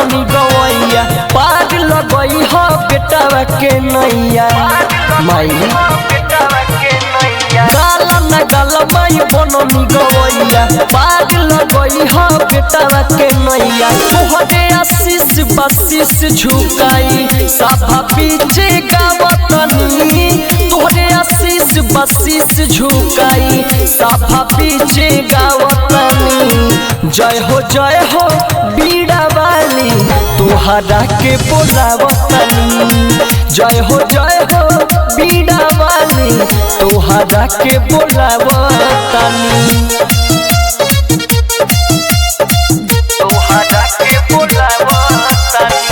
बननी गवैया पार लगई हो बेटावा के नैया माई गाला न गाला माई बननी गवैया पार लगई हो बेटावा के नैया तोहरे आशीष बसीस झुकाई साफा पीछे गावतनी तोहरे आशीष बसीस झुकाई साफा पीछे गावतनी जय हो बीड़ा वाली तोहरा के बोलावतनी जय हो बीड़ा वाली तोहरा के बोलावतनी तोहरा के बोलावतनी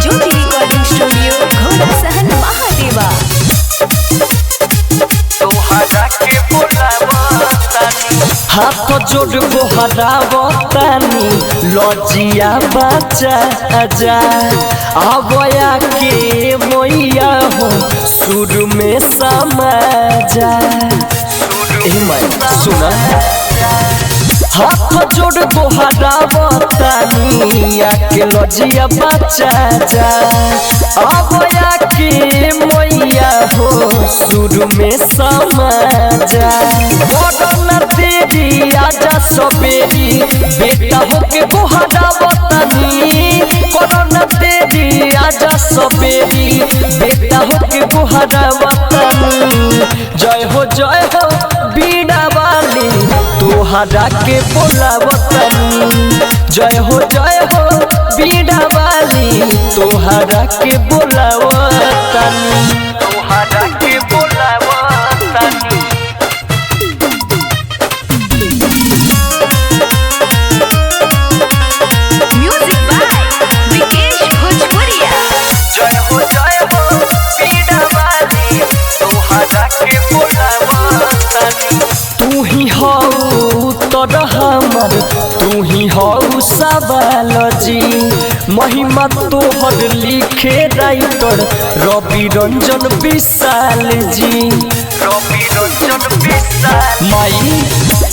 ज्योति रिकॉर्डिंग स्टूडियो घोड़ा सहन महादेवा तोहरा के बोलावतनी हाथ जोड़ गोहरावतनी लजिया बचा जा आवया के मैया हो सुर में समा जा सुना हाथ जोड़ गोहरावतनी आके लजिया बचा जा आवया के मैया हो सुर में समा जा बड़न तेरी आजा सबेरी बेटा होके गोहरावतनी बड़न तेरी आजा सबेरी बेटा होके गोहरावतनी जय हो बीड़ा वाली तोहरा के बोलावतनी जय हो बीड़ा वाली तोहरा के बोलावतनी तोहरा के बोलावतनी म्यूजिक बाय विकेश भोजपुरिया जय हो बीड़ा वाली तोहरा के बोलावतनी तू ही हो तोर हमर तू ही हो सवाल जी महिमा तोहर लिखे राइटर रवि रंजन विशाल जी माई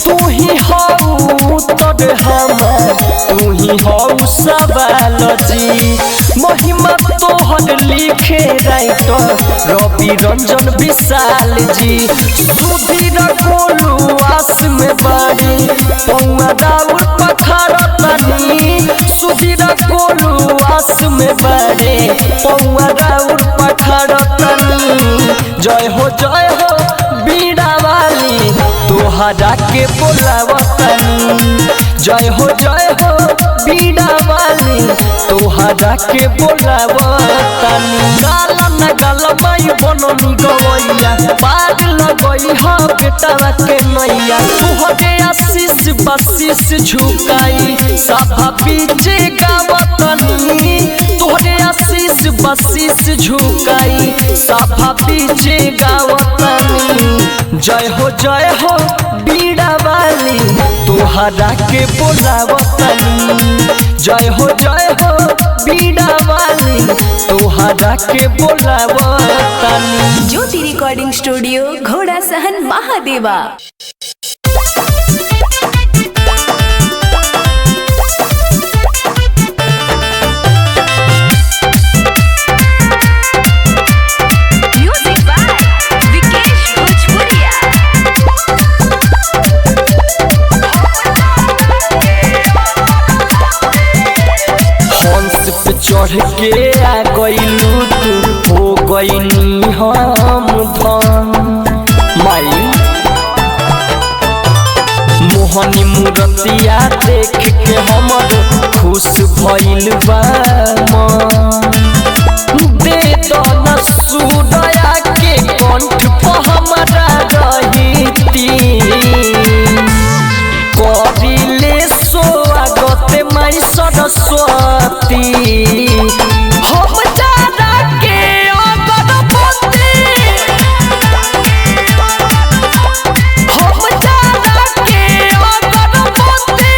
तू ही हो तोर हमर तू ही हो सवाल जी महिमा तोहर लिखे राइटर रवि रंजन विशाल जी सुधीर गोलू आस में बाड़ी पौआ दाउर पखारतनी सुधीर गोलू आस में बाड़े पौआ दाउर पखारतनी जय हो बीड़ा वाली तोहरा के बोलावतनी जय हो बीड़ा वाली तोहरा के बोलावतनी गाला न गाला माई बननी गवैया पार लगई हो बेटावा के नैया तोहरे आशीष बसीस झुकाई साफा पीछे गावतनी तोहरे आशीष बसीस झुकाई साफा पीछे गावतनी जय हो बीड़ा वाली तोहरा के बोलावतनी जय हो बीड़ा वाली तोहरा के बोलावतनी ज्योति रिकॉर्डिंग स्टूडियो घोड़ा सहन महादेवा म्यूजिक बाय विकेश भोजपुरिया हंस पे चढ़ के आ गइलू तू हो गइनी हम धन माई मोहनी मूर्तिया देख के हमर खुश भइल बा मन दे दो न सूदया के कंठ पर हमरा रहिती करिले स्वागत माई सरस्वती हम तारा के अगरबत्ती हम तारा के अगरबत्ती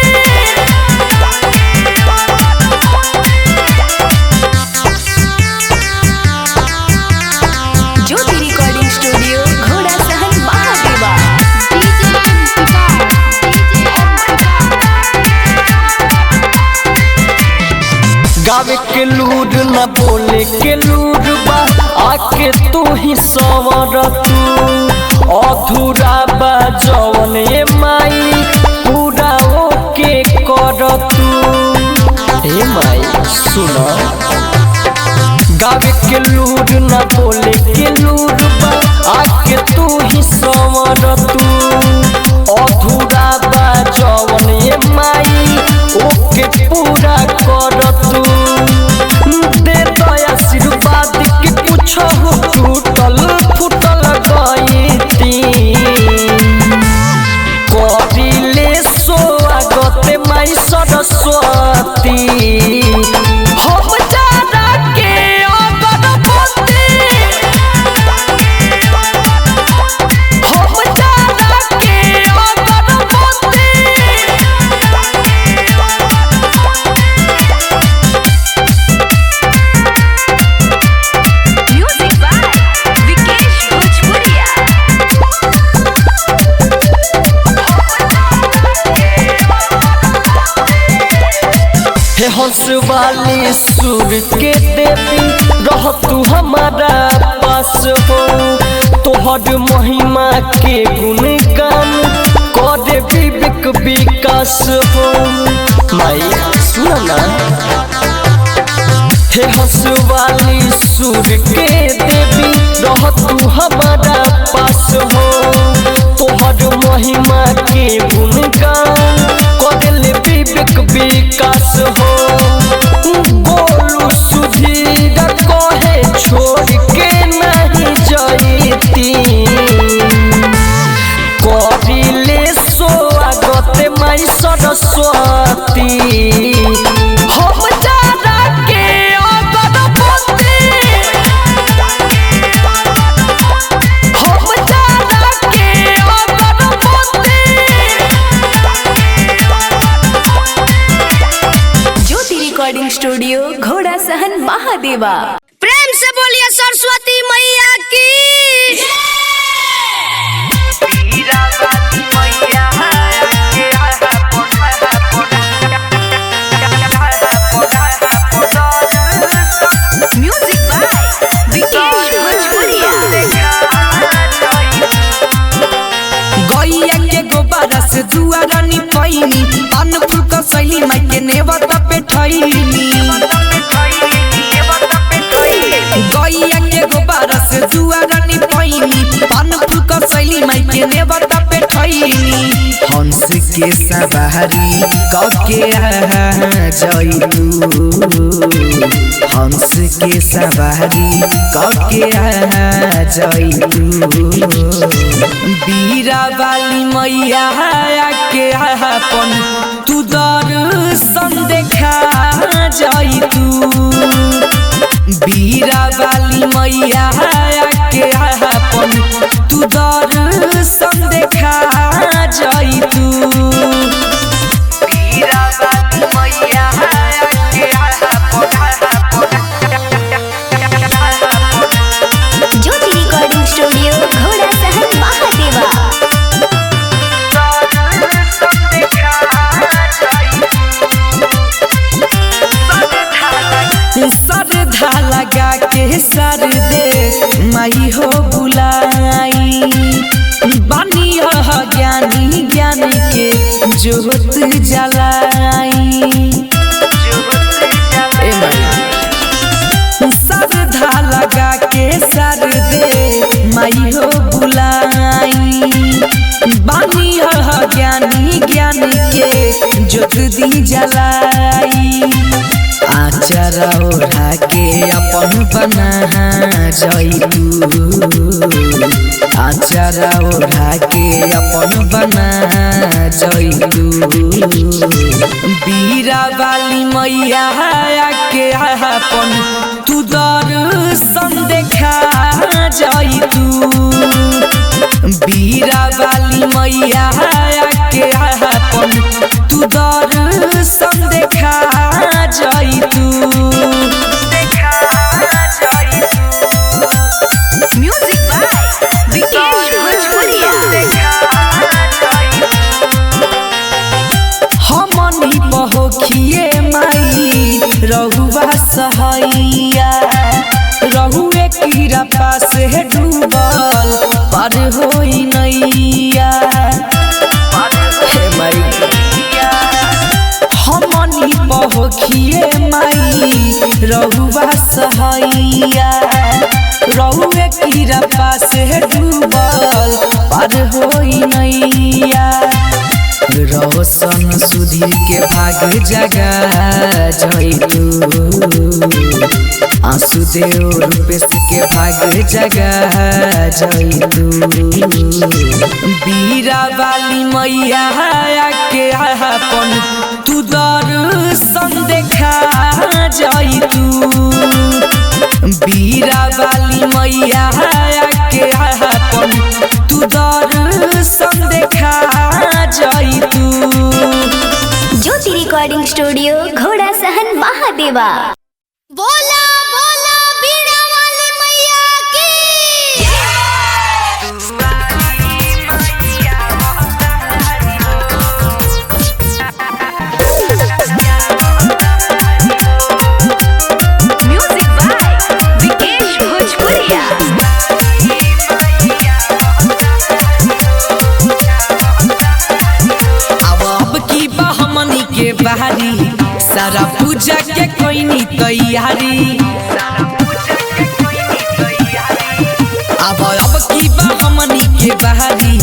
लूर न बोले के लूर बा आके तू ही सवर तू अधूरा बा जवन ए माई पूरा ओके कर तू ए माई सुना गावे के लूर न बोले के लूर बा आके तू ही सवर तू अधूरा बा जवन ए माई ओके पूरा कर तू दे दया आशीर्वाद के पूछो टूटल फूटल गईती करिले स्वागत माई सरस्वती हम जाना के अगरबत्ती हम जाना के अगरबत्ती Music by Vikesh Bhojpuria. हे हंस वाली सुर के देवी रह तू हमारा पास हो तोहर महिमा के गुणगान करे विवेक विकास हो माई सुना हे हंस वाली सुर के देवी रह तू हमारा पास हो तोहर महिमा के गुणगान करे विवेक विकास हो बोलू सुधीर कहे छोड़ के नहीं जईती करिले स्वागत माई सरस्वती हम जाना के अगरबत्ती हम जाना के अगरबत्ती ज्योति रिकॉर्डिंग स्टूडियो घोड़ा सहन महादेवा। प्रेम से बोलिए सरस्वती मैया की म्यूजिक बाय विकेश भोजपुरिया। गैया के गोबरा से दुआरा निपैनी पान फूल का सैली माई के नेवता पे ठैनी गैया के गोबरा से दुआरा निपैनी पान फूल का सैली माई के नेवता पे ठैनी हंस के सवारी कके जई तू हंस के सवारी कके जई तू बीरा वाली मैया के अपन तू दर्शन देखा जाई तू बीरा वाली मैया के अपन तू दर्शन देखा जाई तू बीरा वाली मैया के ज्योति रिकॉर्डिंग स्टूडियो घोड़ा सहन महादेवा। सरधा लगा के सर दे माई हो बुलाई बानी हो ज्ञानी ज्ञान के जोत जलाई सरधा लगा के सर दे माई हो बुलाई बानी हो ज्ञानी ज्ञान के जोत दी जलाई आचरा ओढ़ा के अपन बना जई तू आचरा ओढ़ा के अपन बना जई तू बीरा वाली मैया के अपन तू दर्शन देखा जई तू बीरा वाली मैया के अपन तू दर्शन देखा जई तू म्यूजिक बाय विकेश भोजपुरिया। हमनी पहोखिए माई रहुआ सहा पास है डूबल पार होई नैया हे माई हमनी पहोखिए माई रहुआ सहैया रहुए कीरा पास है डूबल पार होई नैया रोशन सुधीर के भाग जगा जइतू आंसू देव रूपेश के भाग जगा जइतू बीरा वाली मैया के अपन तू दर्शन देखा जइतू बीरा वाली मैया के अपन तू दर्शन देखा जइतू ज्योति रिकॉर्डिंग स्टूडियो घोड़ा सहन महादेवा। बोला बोला बीड़ा वाली मैया की म्यूजिक बाय विकेश भोजपुरिया। अब की बहमनी के बहारी सारा पूजा के कोई तैयारी अब की बहमनी के बहारी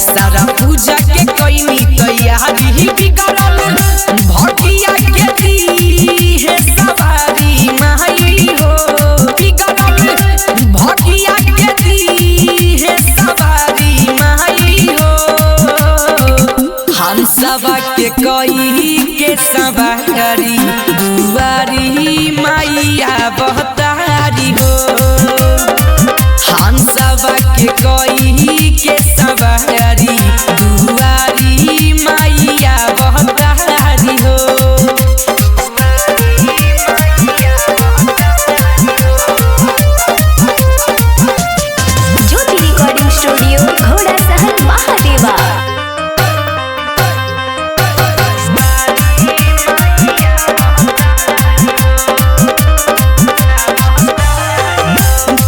सारा पूजा के कोई तैयारी बिगड़ल भटिया के दी है सवारी माई हो बिगड़ल भटिया के दी है सवारी माई हो हंसवा के कोई के सवारी दुआरी मैया बहतारी हो हंसवा के कोई के सवारी दुआरी मैया बहतारी हो ज्योति रिकॉर्डिंग स्टूडियो घोड़ा सहन महादेवा।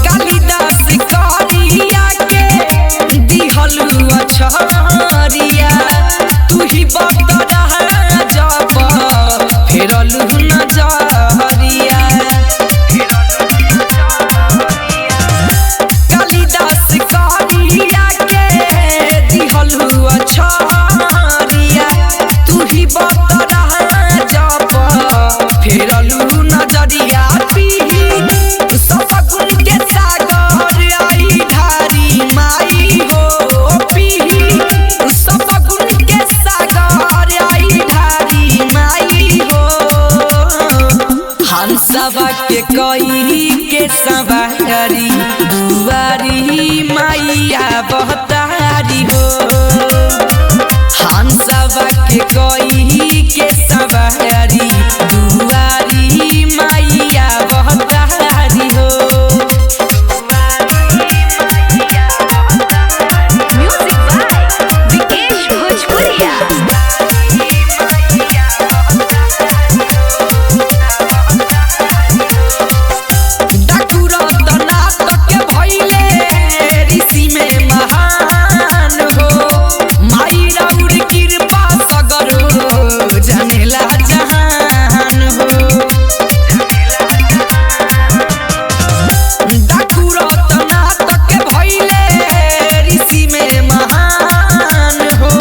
कालिदास करिया के दिहलु अछरिया तू ही बदरा जब फेरलु नजरिया कालिदास करिया के दिहलु अछरिया तू ही बदरा जब फेरलु नजरिया पीही सपगुन के सागर आई धारी माई हो पीही सपगुन के सागर आई धारी माई हो हंसवा के कोई के सवारी दुआरी मैया बहतारी हो हंसवा के कोई के सवारी दुआरी मैया बहतारी हो म्यूजिक बाय विकेश भोजपुरिया। डाकुरत नाटक के भइले ऋषि में महान हो माई राउर कृपा सगर हो जानेला जहान हो डाकुरत नाटक के भइले ऋषि में महान हो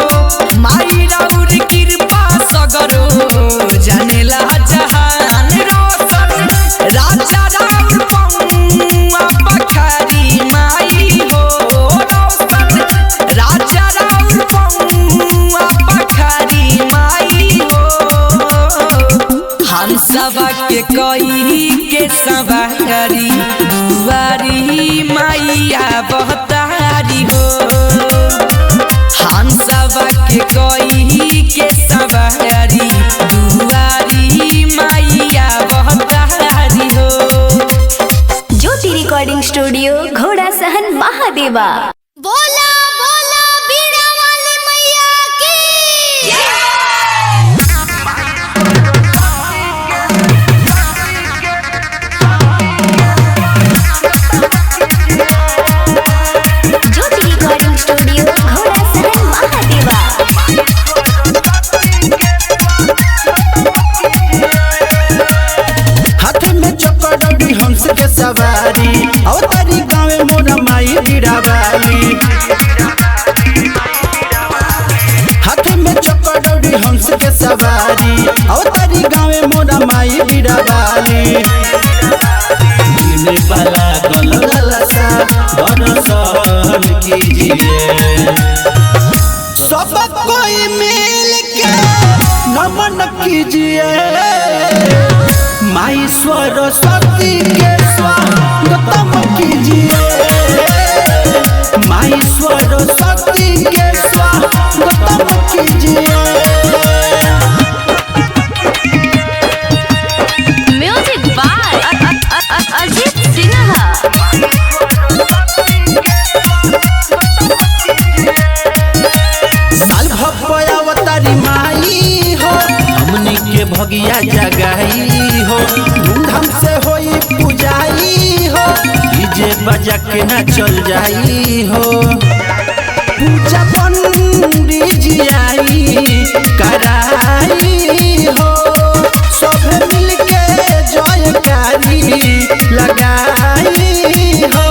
माई राउर कृपा सगर हो जानेला जहान रोशन राजा राउर पौआ पखारी माई हो रोशन राजा राउर पौआ पखारी माई हो हंसवा के कोई के सवारी दुआरी मैया बहतारी हो हंसवा के कोई के सवारी दुआरी मैया बहतारी हो ज्योति रिकॉर्डिंग स्टूडियो घोड़ा सहन महादेवा। बोला बोला बीड़ा वाली मैया की बीड़ा वाली। हाथ में चौकड़ौड़ी हंस के सवारी अवतारी गाँव मोरा माई बीड़ा वाली। वाला गलसा दर्शन कीजिए सब कोई मिल के नमन कीजिए माई सरस्वती के स्वागतम कीजिए माई सरस्वती के स्वागतम कीजिए। Music by Ajit Sinha. साल भपया अवतारी माई हो हमनी के भगिया जगाई हो धूमधाम से होई पूजाई हो डीजे बजा के ना चल जाई हो पूजा पंडित जी आई कराई हो सब मिल के जयकारी लगाई हो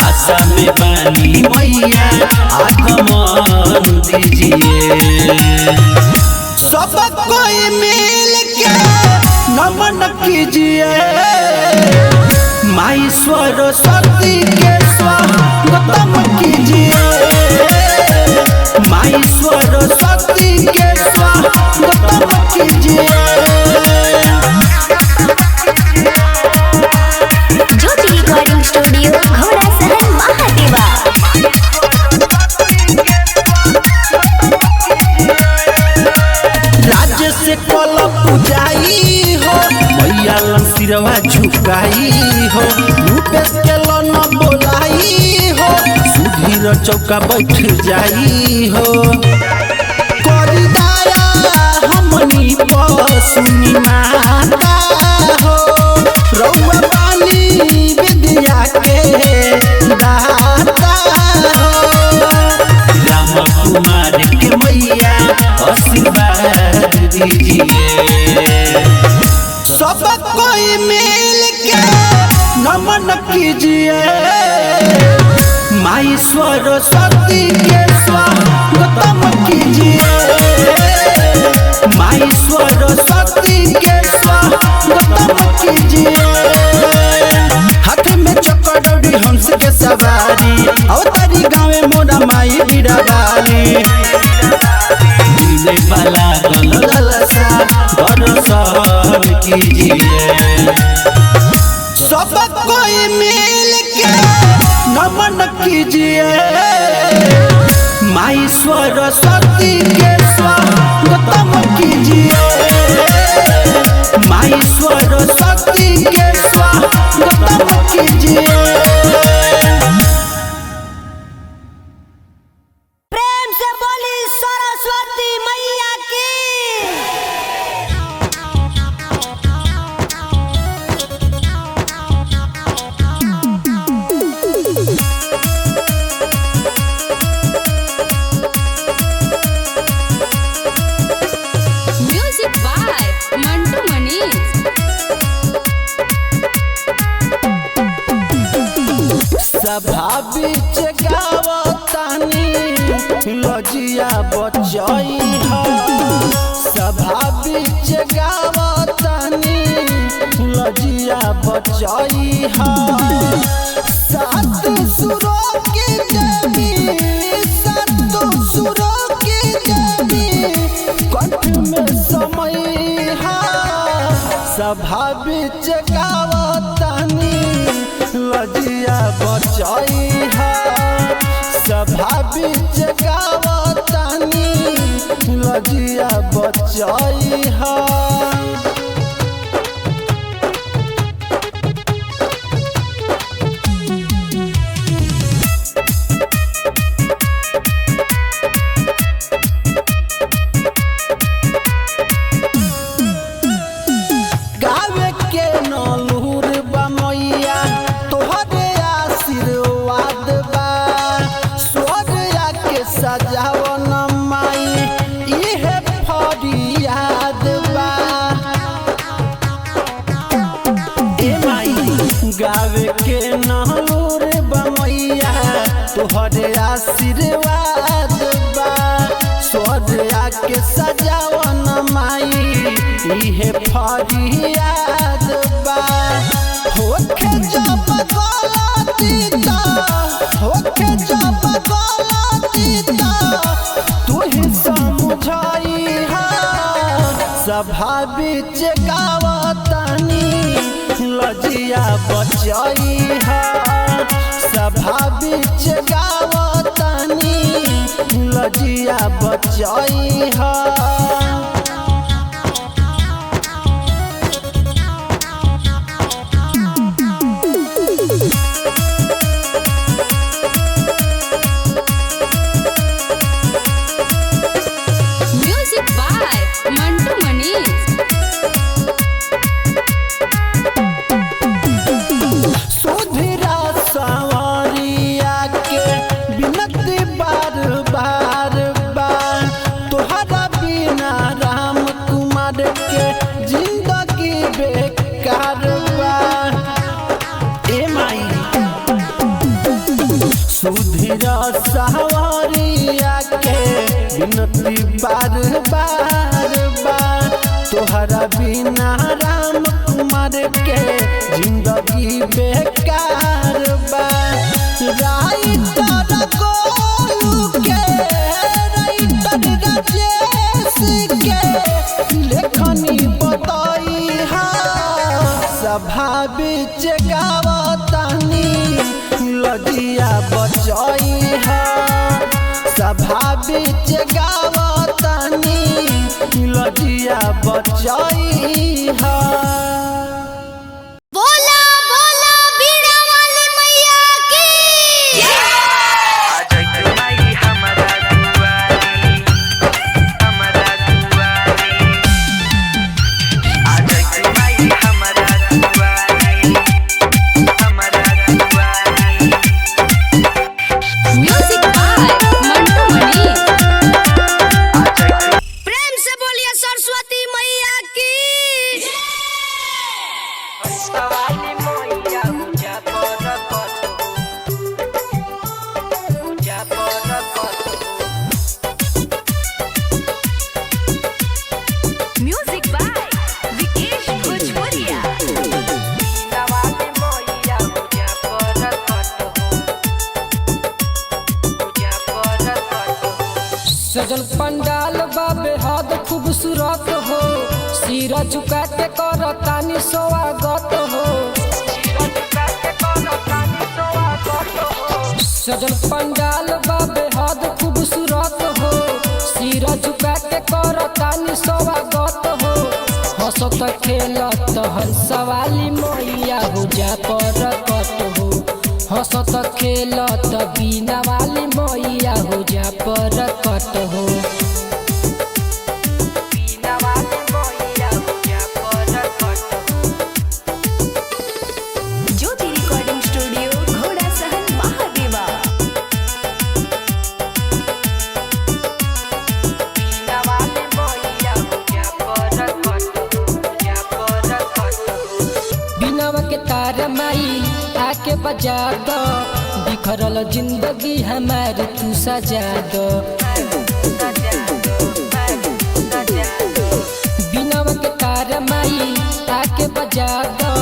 आशा में बानी मैया आगमन दीजिए सब कोई मिल के नमन कीजिए माई सरस्वती के स्वागतम कीजिए माई सरस्वती के स्वागतम कीजिए। ज्योति रिकॉर्डिंग स्टूडियो घोड़ा सहन महादेवा। राज्य से कल पूजाई हो मैया सिरवा झुकाई हो रूपेश के लन बोलाई हो सुधीर चौका बैठ जाई हो करी दया हमनी पसुनी माता हो रउआ पानी विद्या के दाता हो राम कुमार के मैया आशीर्वाद दीजिए सब कोई मिल के नमन कीजिए माई सरस्वती के स्वागतम कीजिए माई सरस्वती के स्वागतम कीजिए। हाथ में चौकड़ौड़ी हंस के सवारी अवतारी गाँव मोरा माई बीड़ा वाली। वाला गलसा दर्शन कीजिए सब कोई मिल के नमन कीजिए माई सरस्वती के स्वागतम कीजिए माई सरस्वती के स्वागतम कीजिए। प्रेम से बोली सरस्वती मैया की। Music by Mantu Manish. सभा बीच गावतानी लजिया बचई हा सभा बीच गावतानी लजिया बचई हा सात सुरों की देवी सात सुरों की देवी कंठ में समय हा सभा बीच गावतानी लजिया बचई हा सभा बीच गावतानी लजिया बचई हा। गावे के नलूर बमैया तोहरे आशीर्वाद बा स्वर्ग के सजावन माई इहे फरियाद बा तोहरे आशीर्वाद बा स्वर्ग आके सजावन माई इहे फरियाद बा होके जब गलतीता होके जब गलतीता तू ही समझाई हा सभा बीच गावतनी लजिया बचाई हा सभा बीच गावतनी लजिया बचाई हा म्यूजिक बाय मंटू मनीष। सुधीरा सवारिया के बिनती बार बार बार तोहरा बिना राम कुमार के जिंदगी बेकार बा ए माई सुधीरा सवारिया के बिनती बार बार बार तोहरा बिना राम कुमार के जिंदगी बेकार बा राइटर गोलू के राइटर राजेश के लेखनी बताई हा सभा बीच गावतनी लजिया बचाई हा सभा बीच गावतनी लजिया बचाई हा बोला बोला बीड़ा वाली मैया की म्यूजिक बाय मंटू मनीष। प्रेम से बोलिए सरस्वती मैया की म्यूजिक बाय विकेश भोजपुरिया। सजल पंडाल बाबे हद खूबसूरत हो सिरा झुका के करतानी स्वागत हो सजल पंडाल बाबे हद खूबसूरत हो सिरा झुका के करतानी स्वागत हो हंसत खेलत हंसवाली मैया हो जा परकट हो हंसत खेलत बीना वाली मैया हो जा परकट हो बीना वाली मैया हो जा परकट हो ज्योति रिकॉर्डिंग स्टूडियो घोड़ा सहन महादेवा। बीना वाली मैया हो जा परकट हो जा परकट हो बिनावा के तार माई आके बजा दो बिखरल जिंदगी हमारी तू सजा दो बिनावा के तार माई आके बजा दो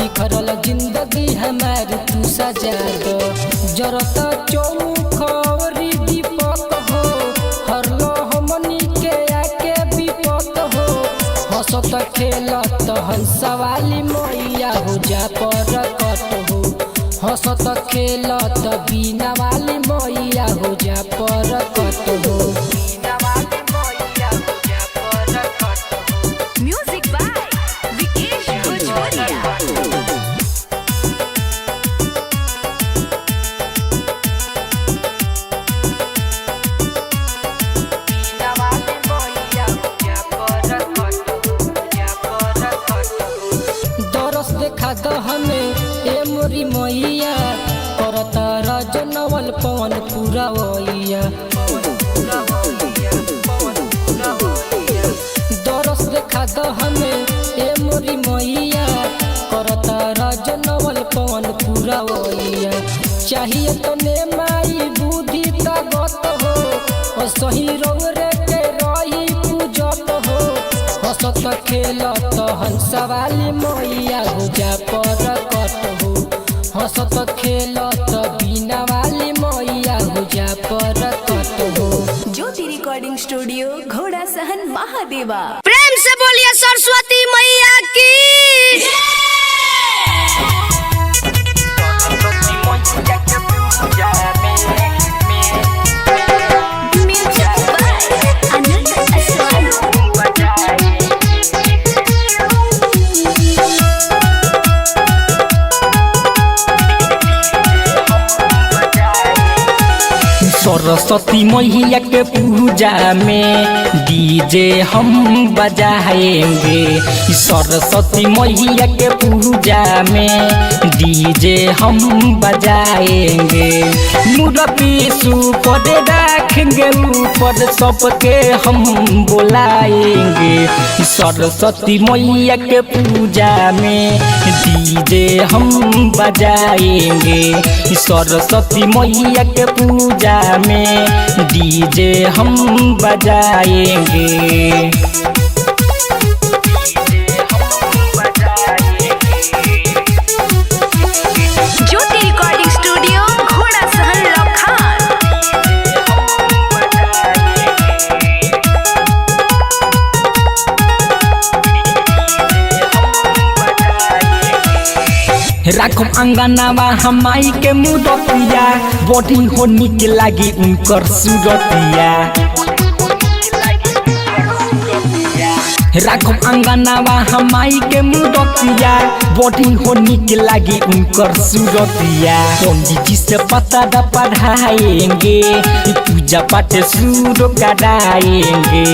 बिखरल जिंदगी हमारी तू सजा दो जरत चौखरी दीपक हो हरलो हमनी के आके विपत हो हंसत खेलत हंसवाली मैया हो जा परकट हो हंसत खेलत बीना वाली मैया हो जा परकट हो बीना वाली मैया हो जा परकट हो म्यूजिक बाय विकेश भोजपुरिया। बीना वाली मैया हो जा परकट हो जा परकट हो दरस देखा द हमें ए मोरी मैया करता रजनवल पवन पूरा वैया दरस देखा द हमें ए मोरी मैया करता रजनवल पवन पूरा वैया चाहिए तो ने माई बुद्धि ताकत हो सही रौरे के रही पूजत हो हंसत खेलत हंसवाली मैया गुजा पर कट हो हंसत खेलत बीना वाली मैया गुजा पर कट हो। ज्योति रिकॉर्डिंग स्टूडियो घोड़ा सहन महादेवा। प्रेम से बोलिए सरस्वती मैया की। म्यूजिक बाय अनंत असवाल। सरस्वती मैया के पूजा में डीजे हम बजाएंगे सरस्वती मैया के पूजा में डीजे हम बजाएंगे मूर्ति सुपर रखेंगे ऊपर सबके हम बुलाएंगे सरस्वती मैया के पूजा में डीजे हम बजाएंगे सरस्वती मैया के पूजा में डीजे हम बजाएंगे। ज्योति रिकॉर्डिंग स्टूडियो घोड़ा सहन लखान। राखम अंगनावा हमाई के मुदतिया बॉडी हो निक लागी उनकर सूरतिया राखम अंगनावा हमाई के मुदतिया बॉडी हो निक लागी उनकर सूरतिया पंडित जी से पता पढ़ाएंगे पूजा पाठ शुरू कराएंगे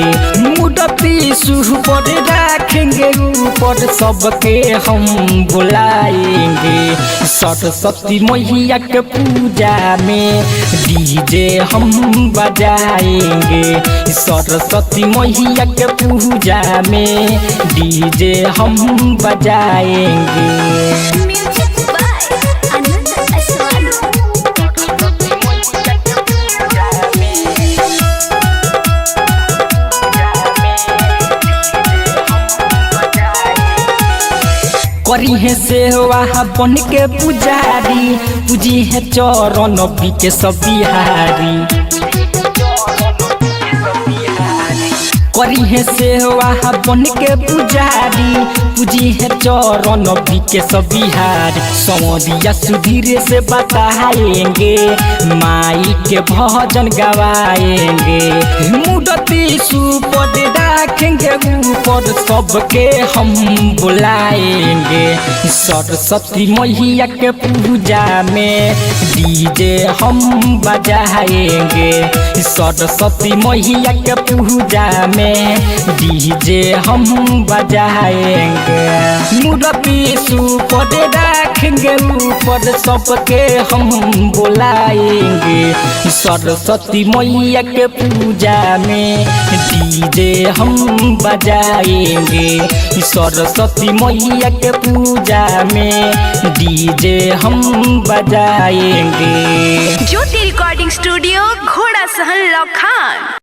मूर्ति शुरू पर रखेंगे ऊपर सबके हम बुलाएंगे सरस्वती मैया के पूजा में डीजे हम बजाएंगे सरस्वती मैया के पूजा में डीजे हम बजाएंगे। म्यूजिक बाय अनंत असवाल। करी है सेवा बन के पुजारी पूजी है चरण के सब बिहारी करी है सेवा बन के पुजारी पूजी है चरण के सब बिहारी समरिया सुधीर से बताएंगे माई के भजन गवाएंगे मूर्ति सुपर रखेंगे ऊपर सबके हम बुलाएंगे सरस्वती मैया के पूजा में डीजे हम बजाएंगे सरस्वती मैया के पूजा में डीजे हम बजाएंगे मूर्ति सुपर रखेंगे ऊपर सबके हम बुलाएंगे सरस्वती मैया के पूजा में डीजे हम बजाएंगे सरस्वती मैया के पूजा में डीजे हम बजाएंगे। ज्योति रिकॉर्डिंग स्टूडियो घोड़ा सहन लखान।